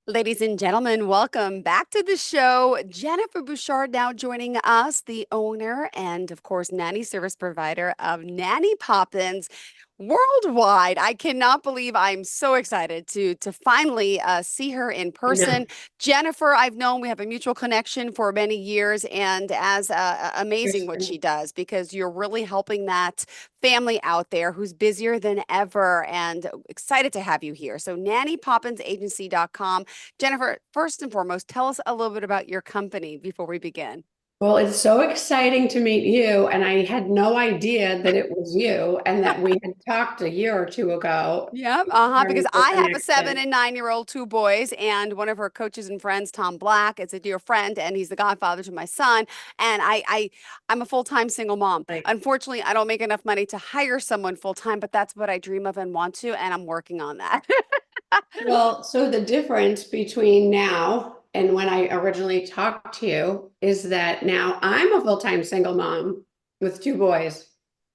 Ladies and gentlemen, welcome back to the show. Jennifer Bouchard now joining us, the owner and, of course, nanny service provider of Nanny Poppins worldwide. I cannot believe I'm so excited to finally see her in I know. person. Jennifer, I've known we have a mutual connection for many years, and as amazing what Interesting. she does because you're really helping that family out there who's busier than ever and excited to have you here. So nannypoppinsagency.com. Jennifer, first and foremost, tell us a little bit about your company before we begin. Well, it's so exciting to meet you. And I had no idea that it was you and that we had talked a year or two ago. Yep, because Already so I have a seven connected. and 9 year old, two boys, and one of her coaches and friends, Tom Black, is a dear friend, and he's the godfather to my son. And I'm a full-time single mom. Like, Unfortunately, I don't make enough money to hire someone full-time, but that's what I dream of and want to, and I'm working on that. well, so the difference between now and when I originally talked to you is that now I'm a full-time single mom with two boys.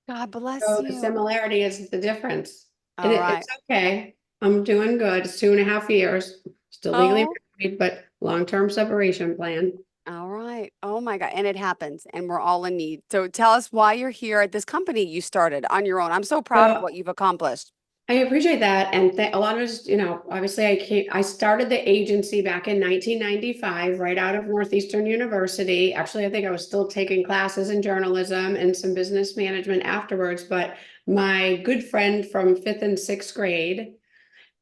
God bless So the you. similarity is the difference. And All right. it's okay. I'm doing good. It's 2.5 years, still legally Oh, married, but long-term separation plan. all right. Oh my God. And it happens, and we're all in need. So tell us why you're here at this company you started on your own. I'm so proud of So what you've accomplished. I appreciate that. And th a lot of us, obviously I started the agency back in 1995, right out of Northeastern University. Actually, I think I was still taking classes in journalism and some business management afterwards. But my good friend from fifth and sixth grade,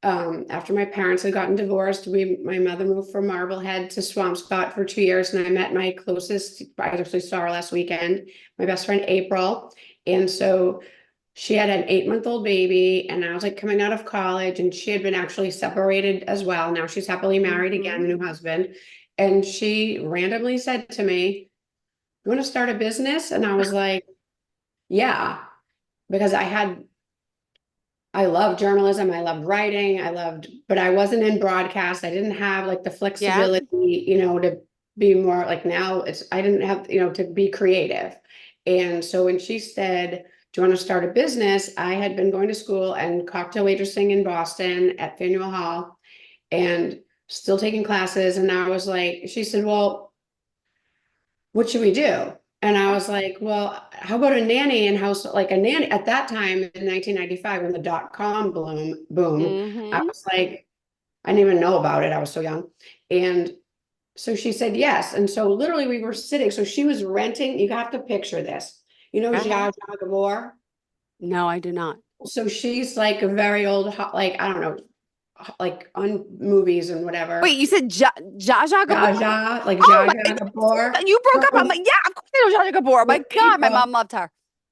after my parents had gotten divorced, my mother moved from Marblehead to Swampscott for 2 years, and I met my closest. I actually saw her last weekend. My best friend April, and so she had an 8-month-old baby, and I was like coming out of college, and she had been actually separated as well. Now she's happily married again, Hmm. the new husband, and she randomly said to me, "You want to start a business?" And I was like, "Yeah," because I loved journalism. I loved writing. But I wasn't in broadcast. I didn't have like the Yeah. flexibility, to be more like now I didn't have, to be creative. And so when she said, "Do you want to start a business?" I had been going to school and cocktail waitressing in Boston at Faneuil Hall and still taking classes. And I was like, she said, "Well, what should we do?" And I was like, "Well, how about a nanny and house like a nanny?" At that time in 1995, when the dot-com boom, I Hmm. was like, I didn't even know about it. I was so young. And so she said yes. And so literally we were sitting. So she was renting. You have to picture this. You know, Go ahead. Zsa Zsa Gabor. No, I do not. So she's like a very old, like, I don't know, like on movies and Wait, whatever. you said Zsa Zsa Gabor? Zsa Zsa, like Oh Zsa my, Zsa Gabor. you broke up. I'm So, like, yeah, of course I know Zsa Zsa Gabor. My so God, my mom loved her.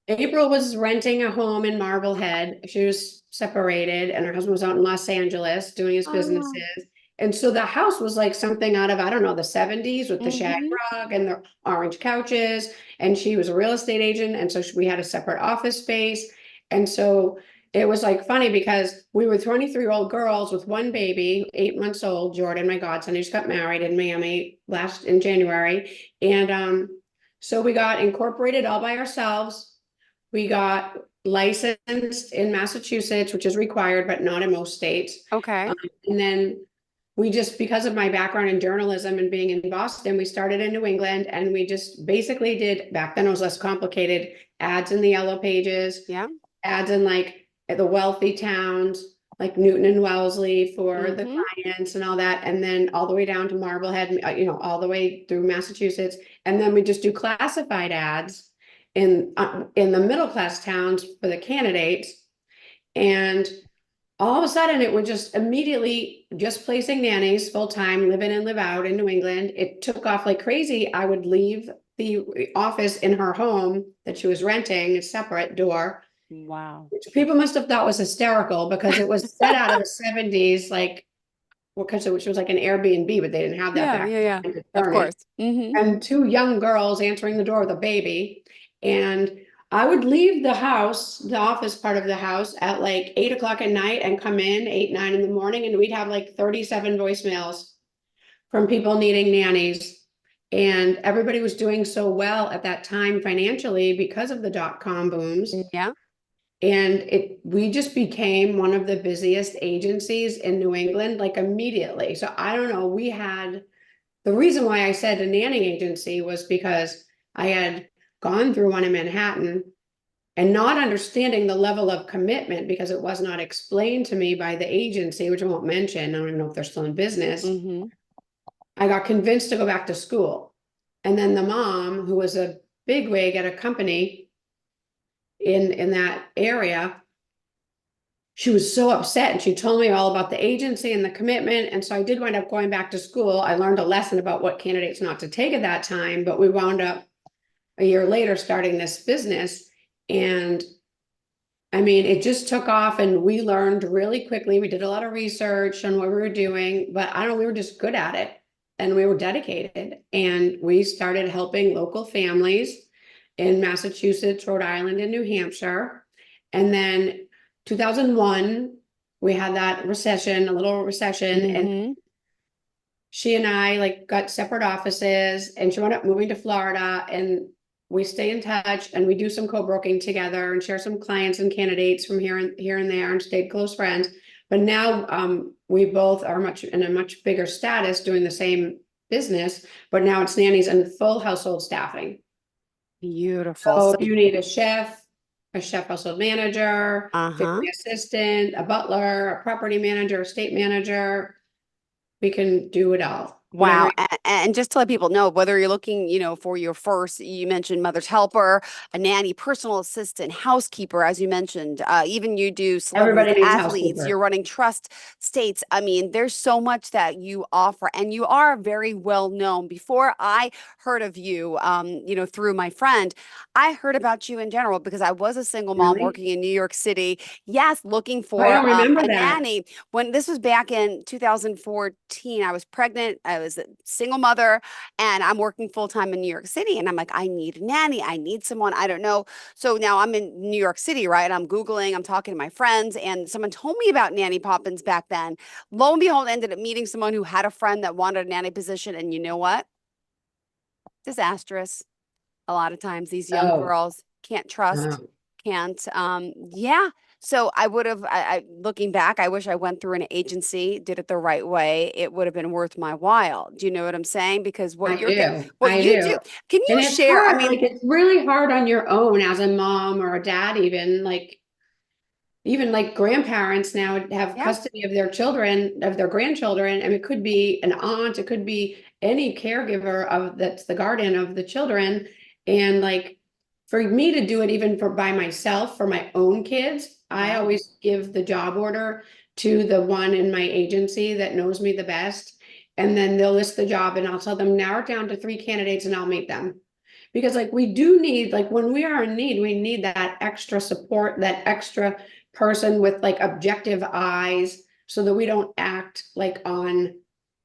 April was renting a home in Marblehead. She was separated, and her husband was out in Los Angeles doing his Oh. businesses. And so the house was like something out of, I don't know, the 70s with the shag Hmm. rug and the orange couches. And she was a real estate agent. And so we had a separate office space. And so it was like funny because we were 23-year-old girls with one baby, 8 months old, Jordan, my godson, who just got married in Miami last in January. And so we got incorporated all by ourselves. We got licensed in Massachusetts, which is required, but not in most states. Okay. Um, and then we just, because of my background in journalism and being in Boston, we started in New England, and we just basically did, back then it was less complicated, ads in the yellow pages, Yeah. ads in like the wealthy towns, like Newton and Wellesley for the Hmm. clients and all that. And then all the way down to Marblehead, all the way through Massachusetts. And then we just do classified ads in the middle class towns for the candidates. And all of a sudden it would just immediately just placing nannies full time, live in and live out in New England. It took off like crazy. I would leave the office in her home that she was renting, a separate door, Wow. which people must have thought was hysterical because it was set out of the 70s, like, because it was like an Airbnb, but they didn't have that Yeah, back yeah, yeah. then to Of turn it. course. Hmm. And two young girls answering the door with a baby. And I would leave the house, the office part of the house, at like 8 o'clock at night and come in 8, 9 in the morning. And we'd have like 37 voicemails from people needing nannies. And everybody was doing so well at that time financially because of the dot-com booms. Yeah. And we just became one of the busiest agencies in New England, like immediately. So I don't know, the reason why I said a nanny agency was because I had gone through one in Manhattan and not understanding the level of commitment because it was not explained to me by the agency, which I won't mention. I don't even know if they're still in business. Mm-hmm. I got convinced to go back to school. And then the mom, who was a bigwig at a company in that area, she was so upset and she told me all about the agency and the commitment. And so I did wind up going back to school. I learned a lesson about what candidates not to take at that time, but we wound up a year later starting this business. And I mean, it just took off and we learned really quickly. We did a lot of research on what we were doing, but I don't know, we were just good at it and we were dedicated. And we started helping local families in Massachusetts, Rhode Island, and New Hampshire. And then 2001, we had that recession, a little recession, and Mm-hmm. she and I like got separate offices and she wound up moving to Florida and we stay in touch and we do some co-broking together and share some clients and candidates from here and there and stayed close friends. But now we both are much in a much bigger status doing the same business, but now it's nannies and full household staffing. Beautiful. So So, if you need a chef household manager, uh-huh. family assistant, a butler, a property manager, estate manager, we can do it all. Whatever. Wow. And just to let people know, whether you're looking, for your first, you mentioned mother's helper, a nanny, personal assistant, housekeeper, as you mentioned, even you do celebrities, Everybody needs athletes, you're housekeeper. running trust states. I mean, there's so much that you offer, and you are very well known. Before I heard of you, through my friend, I heard about you in general because I was a single mom Really? working in New York City. Yes, looking I for don't remember a that. nanny when this was back in 2014. I was pregnant. I was a single mother and I'm working full time in New York City. And I'm like, I need a nanny. I need someone. I don't know. So now I'm in New York City, right? I'm Googling, I'm talking to my friends, and someone told me about Nanny Poppins back then. Lo and behold, ended up meeting someone who had a friend that wanted a nanny position. And you know what? Disastrous. A lot of times these young Oh, girls can't trust, oh. can't, yeah. So I would have, looking back, I wish I went through an agency, did it the right way. It would have been worth my while. Do you know what I'm saying? Because I what do. what I you do, do. can you And it's share? I hard, mean, like it's really hard on your own as a mom or a dad, even like grandparents now have yeah, custody of their children, of their grandchildren. And it could be an aunt, it could be any caregiver of that's the guardian of the children. And like for me to do it even for by myself for my own kids, I yeah, always give the job order to the one in my agency that knows me the best. And then they'll list the job and I'll tell them narrow it down to 3 candidates and I'll meet them. Because like we do need, like when we are in need, we need that extra support, that extra person with like objective eyes so that we don't act like on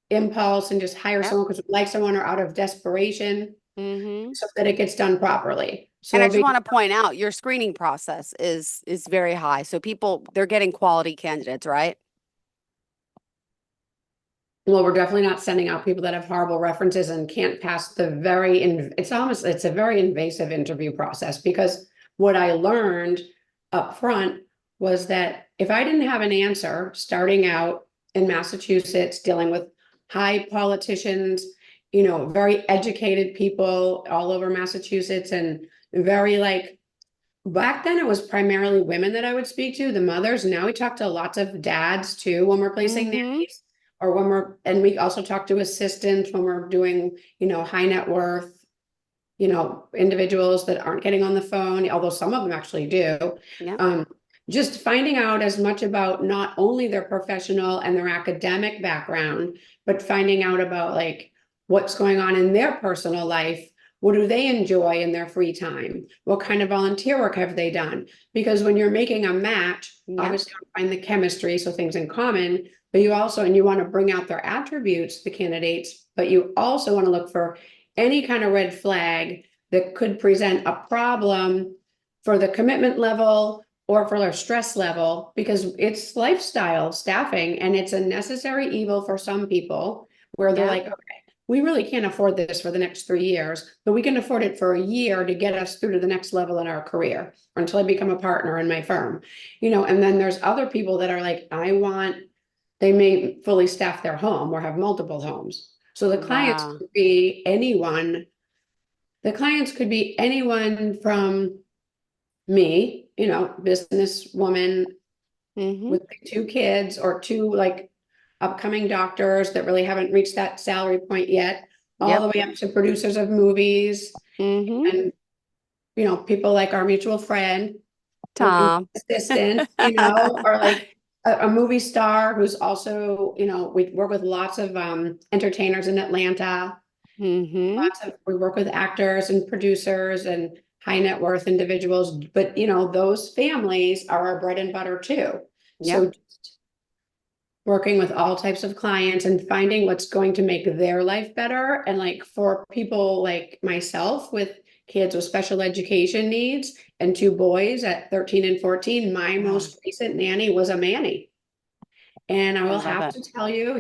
impulse and just hire yep. someone because we like someone or out of desperation Mm-hmm. so that it gets done properly. And I So just being, want to point out your screening process is very high. So people, they're getting quality candidates, right? well, we're definitely not sending out people that have horrible references and can't pass it's a very invasive interview process because what I learned up front was that if I didn't have an answer starting out in Massachusetts dealing with high politicians, very educated people all over Massachusetts and very like back then it was primarily women that I would speak to, the mothers. Now we talk to lots of dads too when we're placing Mm-hmm. nannies or and we also talk to assistants when we're doing, high net worth, individuals that aren't getting on the phone, although some of them actually do. Yeah. Um, just finding out as much about not only their professional and their academic background, but finding out about like what's going on in their personal life. What do they enjoy in their free time? What kind of volunteer work have they done? Because when you're making a match, Yeah. obviously you find the chemistry, so things in common, but you want to bring out their attributes, the candidates, but you also want to look for any kind of red flag that could present a problem for the commitment level or for their stress level, because it's lifestyle staffing and it's a necessary evil for some people where they're Yeah. like, okay. we really can't afford this for the next 3 years, but we can afford it for a year to get us through to the next level in our career or until I become a partner in my firm. And then there's other people that are like, they may fully staff their home or have multiple homes. So the clients Wow. could be anyone. The clients could be anyone from me, businesswoman Mm-hmm. with like 2 kids or two like upcoming doctors that really haven't reached that salary point yet, all Yep. the way up to producers of movies Mm-hmm. and people like our mutual friend working Tom. assistant, or like a movie star who's also, we work with lots of entertainers in Atlanta. Mm-hmm. We work with actors and producers and high net worth individuals, but those families are our bread and butter too. Yep. So working with all types of clients and finding what's going to make their life better. And like for people like myself with kids with special education needs and 2 boys at 13 and 14, my Yeah, most recent nanny was a Manny. And I I will love have it. to tell you,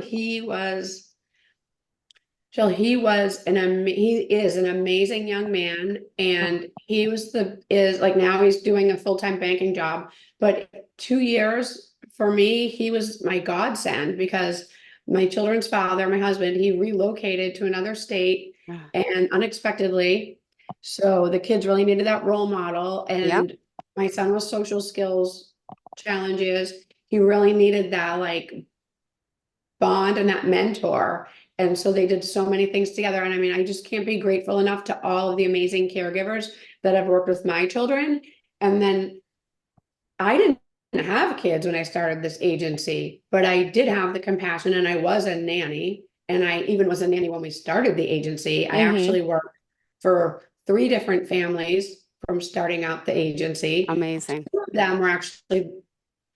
Jill, he is an amazing young man, Oh, and is like now he's doing a full-time banking job. But 2 years for me, he was my godsend because my children's father, my husband, he relocated to another state yeah. and unexpectedly. So the kids really needed that role model, Yep. and my son was social skills challenges. He really needed that like bond and that mentor. And so they did so many things together. And I mean, I just can't be grateful enough to all of the amazing caregivers that have worked with my children. And then I didn't have kids when I started this agency, but I did have the compassion and I was a nanny. And I even was a nanny when we started the agency. I Mm-hmm. actually worked for 3 different families from starting out the agency. Amazing. 2 of them were actually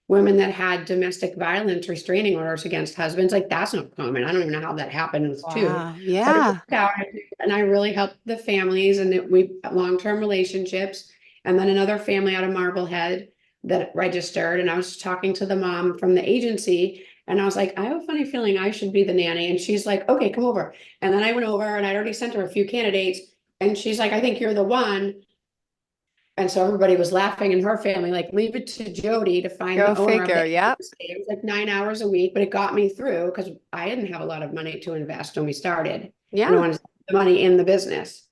women that had domestic violence restraining orders against husbands. Like that's not common. I don't even know how that happened with 2, Wow. but it Yeah. worked out. And I really helped the families and we long-term relationships. And then another family out of Marblehead that registered. And I was talking to the mom from the agency and I was like, I have a funny feeling I should be the nanny. And she's like, okay, come over. And then I went over and I'd already sent her a few candidates. And she's like, I think you're the one. And so everybody was laughing in her family, like, leave it to Jody to find Go the owner of figure. the Yep. agency. It was like 9 hours a week, but it got me through because I didn't have a lot of money to invest when we started. And I Yeah. wanted to put the money in the business.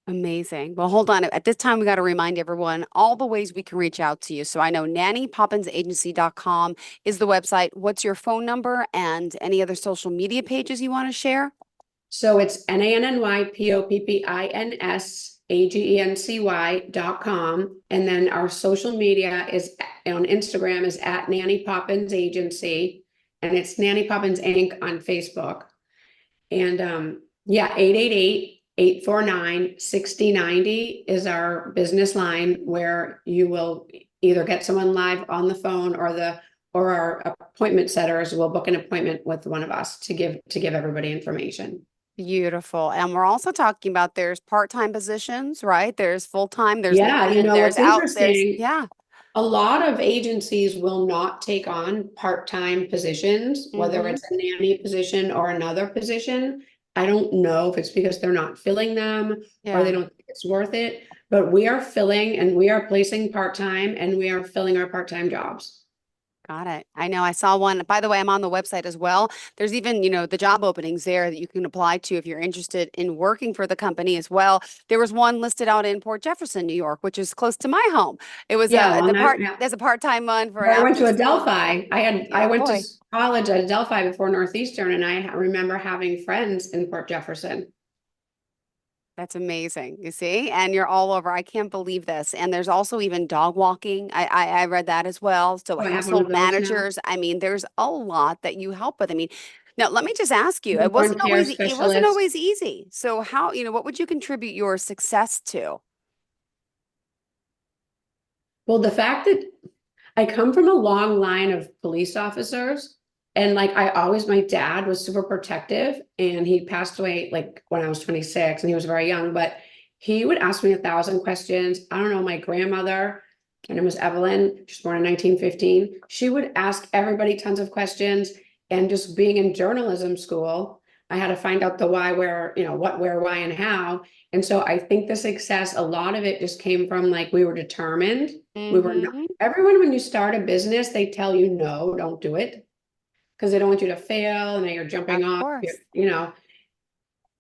Amazing. Well, hold on. At this time, we got to remind everyone all the ways we can reach out to you. So I know nannypoppinsagency.com is the website. What's your phone number and any other social media pages you want to share? So it's NANNYPOPPINSAGENCY.com. And then our social media is on Instagram is at Nanny Poppins Agency. And it's Nanny Poppins Inc. on Facebook. And yeah, 888-849-6090 is our business line where you will either get someone live on the phone or our appointment setters will book an appointment with one of us to give everybody information. Beautiful. And we're also talking about there's part-time positions, right? There's full-time, there's Yeah, live-in, there's what's interesting, yeah. a lot of agencies will not take on part-time positions, whether Mm-hmm. it's a nanny position or another position. I don't know if it's because they're not filling them or they Yeah. don't think it's worth it, but we are filling and we are placing part-time and we are filling our part-time jobs. Got it. I know I saw one. By the way, I'm on the website as well. There's even, the job openings there that you can apply to if you're interested in working for the company as well. There was one listed out in Port Jefferson, New York, which is close to my home. It was Yeah, well, there's a part-time one for an where I went after to school. Adelphi. I Yeah, went to boy. college at Adelphi before Northeastern, and I remember having friends in Port Jefferson. That's amazing. You see, and you're all over. I can't believe this. And there's also even dog walking. I read that as well. So Oh, I have one of household those now. managers. I mean, there's a lot that you help with. I mean, now let me just ask you. Newborn care It wasn't specialist. always easy. So how, what would you contribute your success to? Well, the fact that I come from a long line of police officers, and like my dad was super protective, and he passed away like when I was 26, and he was very young, but he would ask me 1,000 questions. I don't know, my grandmother, her name was Evelyn, she was born in 1915. She would ask everybody tons of questions, and just being in journalism school, I had to find out the why, where, what, where, why, and how. And so I think the success, a lot of it just came from like, we were determined. We were not, Mm-hmm. everyone, when you start a business, they tell you, no, don't do it. Because they don't want you to fail and then you're jumping Of off, course.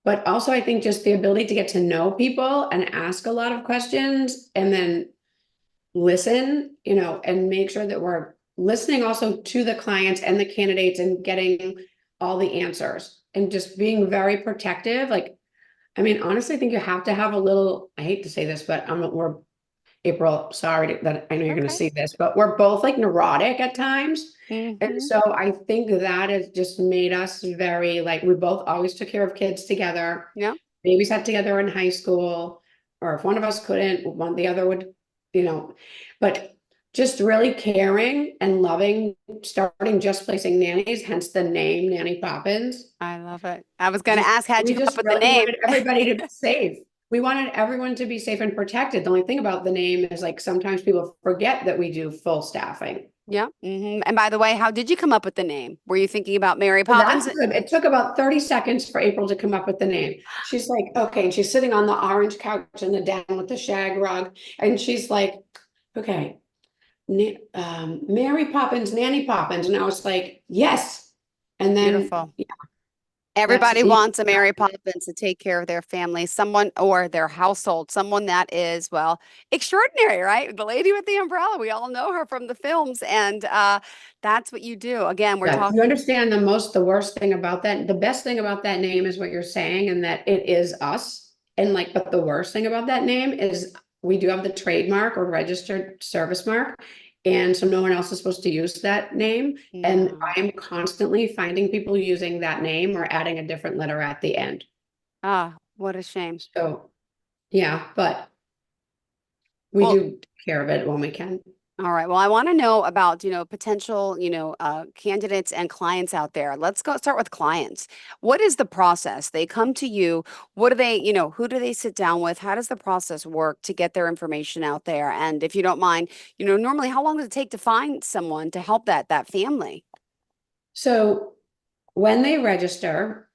but also I think just the ability to get to know people and ask a lot of questions and then listen, and make sure that we're listening also to the clients and the candidates and getting all the answers and just being very protective. Like, I mean, honestly, I think you have to have a little, I hate to say this, but we're April, sorry that I know you're going to Okay. see this, but we're both like neurotic at times. And Mm-hmm. so I think that has just made us very like, we both always took care of kids together, Yeah. babysat together in high school, or if one of us couldn't, the other would, you know, but just really caring and loving, starting just placing nannies, hence the name Nanny Poppins. I love it. I was going to ask, how'd We you come up just with the really name? wanted everybody to be safe. We wanted everyone to be safe and protected. The only thing about the name is like sometimes people forget that we do full staffing. Yeah. Hmm. And by the way, how did you come up with the name? Were you thinking about Mary Well, that's Poppins? good. It took about 30 seconds for April to come up with the name. She's like, okay. And she's sitting on the orange couch in the den with the shag rug. And she's like, okay, Mary Poppins, Nanny Poppins. And I was like, yes. And then Beautiful. yeah, that's Everybody wants a Mary Poppins to take care of their family, someone or their household, someone that is, well, extraordinary, right? The lady with the umbrella. We all know her from the films, and that's what you do. Again, we're yeah, you talking. understand the worst thing about that. The best thing about that name is what you're saying, and that it is us. And like, but the worst thing about that name is we do have the trademark or registered service mark. And so no one else is supposed to use that name. And No. I am constantly finding people using that name or adding a different letter at the end. Ah, what a shame. So yeah, but we Well, do take care of it when we can. all right. Well, I want to know about, potential, candidates and clients out there. Let's go start with clients. What is the process? They come to you. What do they, who do they sit down with? How does the process work to get their information out there? And if you don't mind, normally how long does it take to find someone to help that family? So when they register,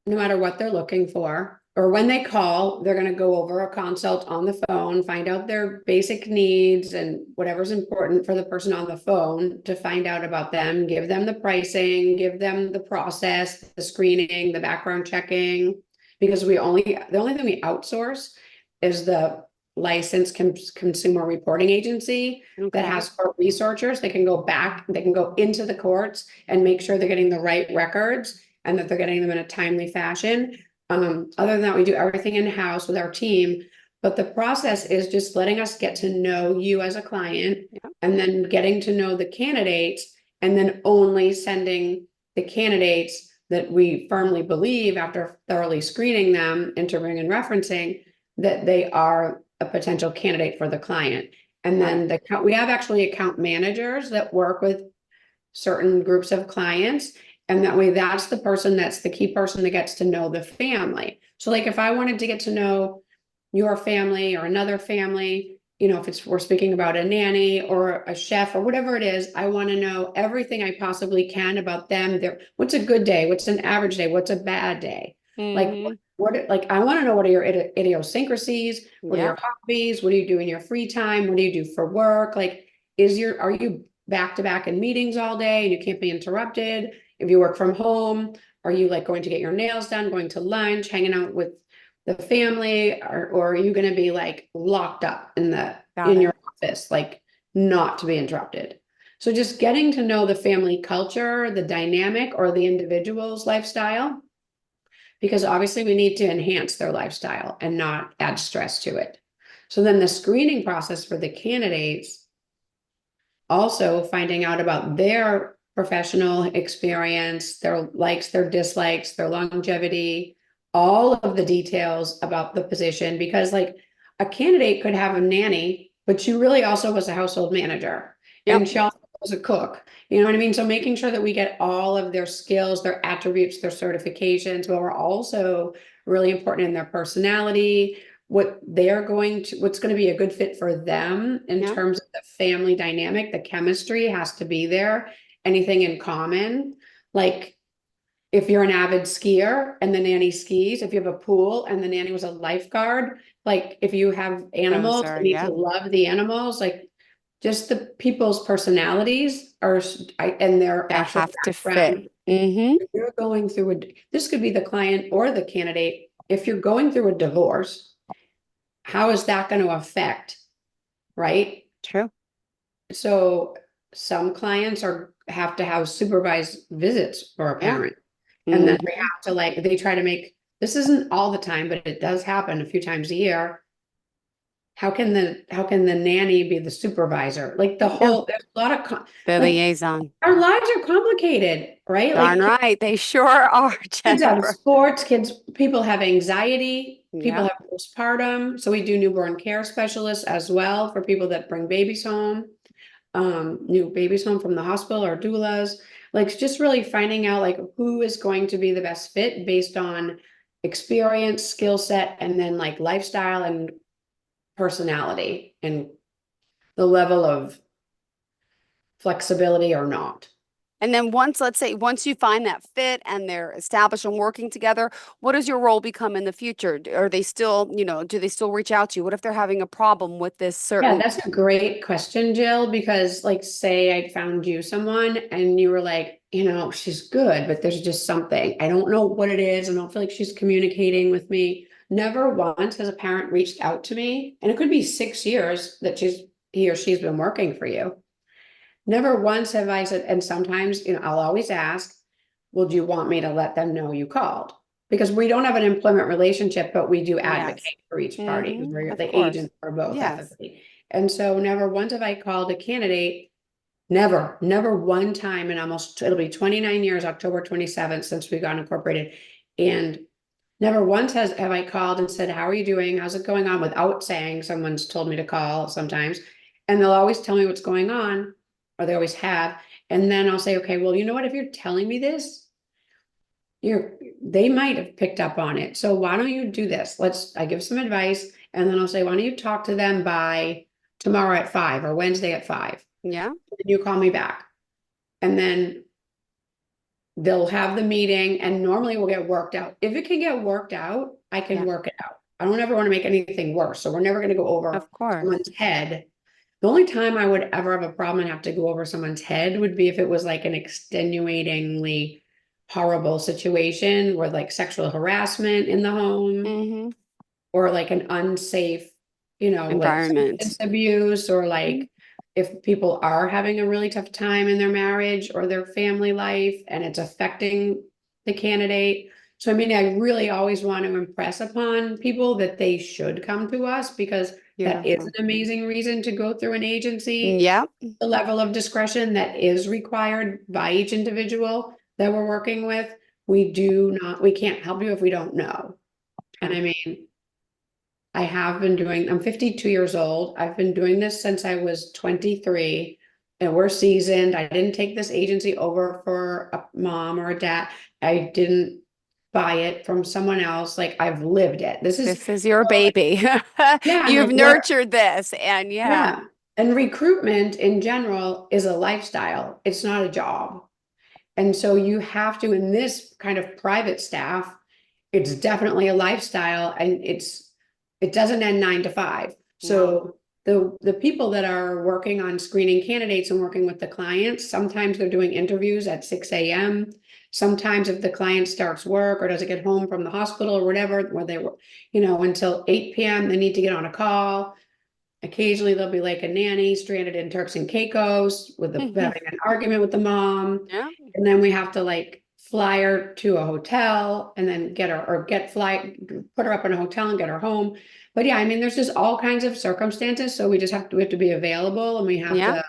no matter what they're looking for, or when they call, they're going to go over a consult on the phone, find out their basic needs and whatever's important for the person on the phone to find out about them, give them the pricing, give them the process, the screening, the background checking, because the only thing we outsource is the licensed consumer reporting agency that Okay. has court researchers. They can go back, they can go into the courts and make sure they're getting the right records and that they're getting them in a timely fashion. Other than that, we do everything in-house with our team. But the process is just letting us get to know you as a client Yeah. and then getting to know the candidates and then only sending the candidates that we firmly believe after thoroughly screening them, interviewing and referencing that they are a potential candidate for the client. And Got it. then we have actually account managers that work with certain groups of clients. And that way, that's the key person that gets to know the family. So like if I wanted to get to know your family or another family, if we're speaking about a nanny or a chef or whatever it is, I want to know everything I possibly can about them. What's a good day? What's an average day? What's a bad day? Like Mm-hmm. like I want to know what are your idiosyncrasies, what are Yeah. your hobbies, what do you do in your free time, what do you do for work? Like are you back to back in meetings all day and you can't be interrupted? If you work from home, are you like going to get your nails done, going to lunch, hanging out with the family, or are you going to be like locked up Got in it. your office, like not to be interrupted? So just getting to know the family culture, the dynamic or the individual's lifestyle, because obviously we need to enhance their lifestyle and not add stress to it. So then the screening process for the candidates, also finding out about their professional experience, their likes, their dislikes, their longevity, all of the details about the position, because like a candidate could have a nanny, but she really also was a household manager Yep. and she also was a cook. You know what I mean? So making sure that we get all of their skills, their attributes, their certifications, but we're also really important in their personality, what's going to be a good fit for them in Yeah. terms of the family dynamic. The chemistry has to be there. Anything in common, like if you're an avid skier and the nanny skis, if you have a pool and the nanny was a lifeguard, like if you have Those animals are, that need yeah, to love the animals, like just the people's personalities are, and their they actual have to fit. background. Mm-hmm. If you're going through this could be the client or the candidate. If you're going through a divorce, how is that going to affect, right? True. So some clients have to have supervised visits for a Yeah. parent. And then they Mm-hmm. have to like, they try to make, this isn't all the time, but it does happen a few times a year. How can the nanny be the supervisor? Like Yeah. there's a lot of, The like liaison. our lives are complicated, right? Darn Like right. They sure are, kids have Jennifer. sports, people have anxiety, people Yeah. have postpartum. So we do newborn care specialists as well for people that bring babies home, new babies home from the hospital or doulas. Like just really finding out like who is going to be the best fit based on experience, skill set, and then like lifestyle and personality and the level of flexibility or not. And then once, let's say, once you find that fit and they're established and working together, what does your role become in the future? Are they still, do they still reach out to you? What if they're having a problem with this Yeah, certain? that's a great question, Jill, because like say I found you someone and you were like, she's good, but there's just something. I don't know what it is. I don't feel like she's communicating with me. Never once has a parent reached out to me, and it could be 6 years that he or she's been working for you. Never once have I said, and sometimes, I'll always ask, well, do you want me to let them know you called? Because we don't have an employment relationship, but we do Yes. advocate for each party because we're Of the course. agent for both Yes. ethically. And so never once have I called a candidate, never one time in almost, it'll be 29 years, October 27th, since we got incorporated. And never once have I called and said, how are you doing? How's it going on? Without saying someone's told me to call sometimes. And they'll always tell me what's going on, or they always have. And then I'll say, okay, well, you know what? If you're telling me this, they might have picked up on it. So why don't you do this? I give some advice, and then I'll say, why don't you talk to them by tomorrow at 5 or Wednesday at 5? Yeah. And you call me back. And then they'll have the meeting and normally we'll get worked out. If it can get worked out, I can Yeah. work it out. I don't ever want to make anything worse. So we're never going to go over Of course. someone's head. The only time I would ever have a problem and have to go over someone's head would be if it was like an extenuatingly horrible situation where like sexual harassment in the home Mm-hmm. or like an unsafe, like Environment. substance abuse or Mhm. like if people are having a really tough time in their marriage or their family life and it's affecting the candidate. So, I mean, I really always want to impress upon people that they should come to us because that is Beautiful. an amazing reason to go through an agency. Yeah. The level of discretion that is required by each individual that we're working with, we can't help you if we don't know. And True. I mean, I'm 52 years old. I've been doing this since I was 23 and we're seasoned. I didn't take this agency over for a mom or a dad. I didn't buy it from someone else. Like I've lived it. This is, This is your like, baby. yeah. And You've like, we're, nurtured this, and yeah. yeah. And recruitment in general is a lifestyle. It's not a job. And so you have to, in this kind of private staff, it's definitely a lifestyle and it doesn't end 9 to 5. No. So the people that are working on screening candidates and working with the clients, sometimes they're doing interviews at 6 a.m. Sometimes if the client starts work or doesn't get home from the hospital or whatever, where they were, until 8 p.m., they need to get on a call. Occasionally there'll be like a nanny stranded in Turks and Caicos with having an argument with the mom. Yeah. And then we have to like fly her to a hotel and then put her up in a hotel and get her home. But yeah, I mean, there's just all kinds of circumstances. So we have to be available and we have Yeah. to,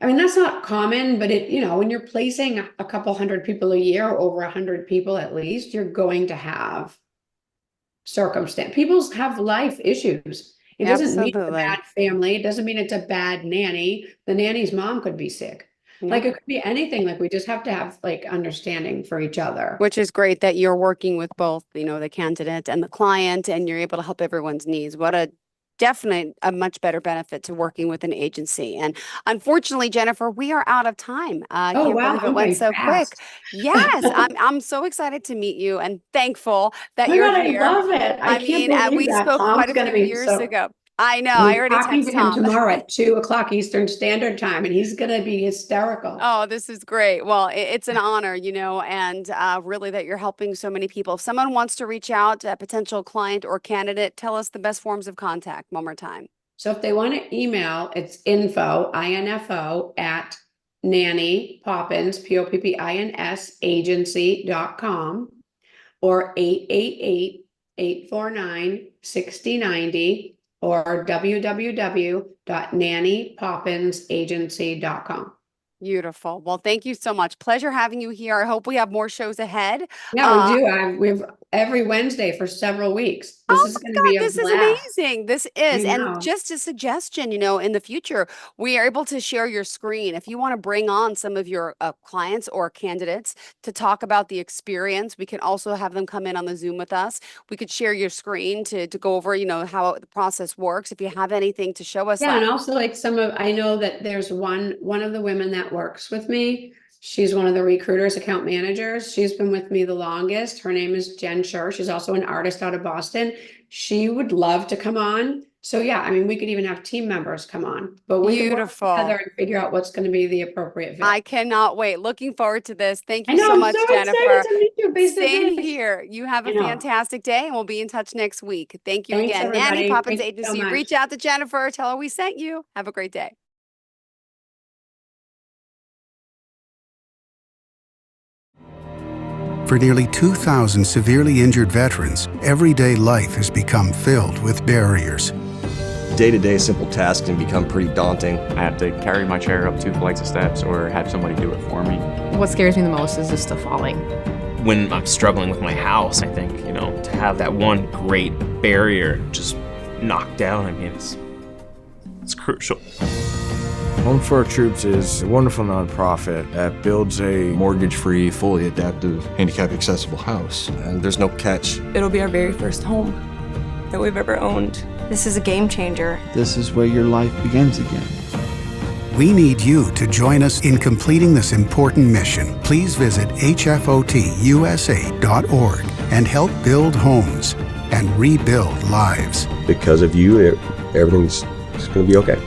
I mean, that's not common, but when you're placing a couple hundred people a year, over 100 people at least, you're going to have people have life issues. It doesn't mean it's a Absolutely. bad family. It doesn't mean it's a bad nanny. The nanny's mom could be sick. Yeah. Like it could be anything. Like we just have to have like understanding for each other. Which is great that you're working with both, the candidate and the client, and you're able to help everyone's needs. What a definitely a much better benefit to working with an agency. And unfortunately, Jennifer, we are out of time. I Oh, can't wow, believe that it went went by so quick. fast. Yes, I'm so excited to meet you and thankful Oh that my you're God, I here. love it. I I can't mean, believe we that. spoke quite Tom's a going to few be years so, ago. I know. I I'm already talking text to him Tom. tomorrow at 2 o'clock Eastern Standard Time, and he's going to be hysterical. Oh, this is great. Well, it's an honor, and really that you're helping so many people. If someone wants to reach out to a potential client or candidate, tell us the best forms of contact one more time. So if they want to email, it's info at Nanny Poppins, Poppins, agency.com, or 888-849-6090, or www.nannypoppinsagency.com. Beautiful. Well, thank you so much. Pleasure having you here. I hope we have more shows ahead. Yeah, we do. We've every Wednesday for several weeks. This Oh is going to my be God, a this is blast. amazing. This I is. And know. just a suggestion, in the future, we are able to share your screen. If you want to bring on some of your clients or candidates to talk about the experience, we can also have them come in on the Zoom with us. We could share your screen to go over, how the process works. If you have anything to show us Yeah, that. and also like I know that there's one of the women that works with me. She's one of the recruiters, account managers. She's been with me the longest. Her name is Jen Schur. She's also an artist out of Boston. She would love to come on. So yeah, I mean, we could even have team members come on, but we could work together Beautiful. and figure out what's going to be the appropriate fit. I cannot wait. Looking forward to this. Thank I you know, so I'm so much, excited Jennifer. to meet you face to Same face. here. You have I a know. fantastic day, and we'll be in touch next week. Thank you Thanks, again. Nanny everybody. Poppins Thank you so Agency. much. Reach out to Jennifer. Tell her we sent you. Have a great day. For nearly 2,000 severely injured veterans, everyday life has become filled with barriers. Day-to-day simple tasks can become pretty daunting. I have to carry my chair up 2 flights of steps or have somebody do it for me. What scares me the most is just the falling. When I'm struggling with my house, I think, to have that one great barrier just knocked down, I mean, it's crucial. Home for Our Troops is a wonderful nonprofit that builds a mortgage-free, fully adaptive, handicap-accessible house. And there's no catch. It'll be our very first home that we've ever owned. This is a game changer. This is where your life begins again. We need you to join us in completing this important mission. Please visit hfotusa.org and help build homes and rebuild lives. Because of you, everything's going to be okay.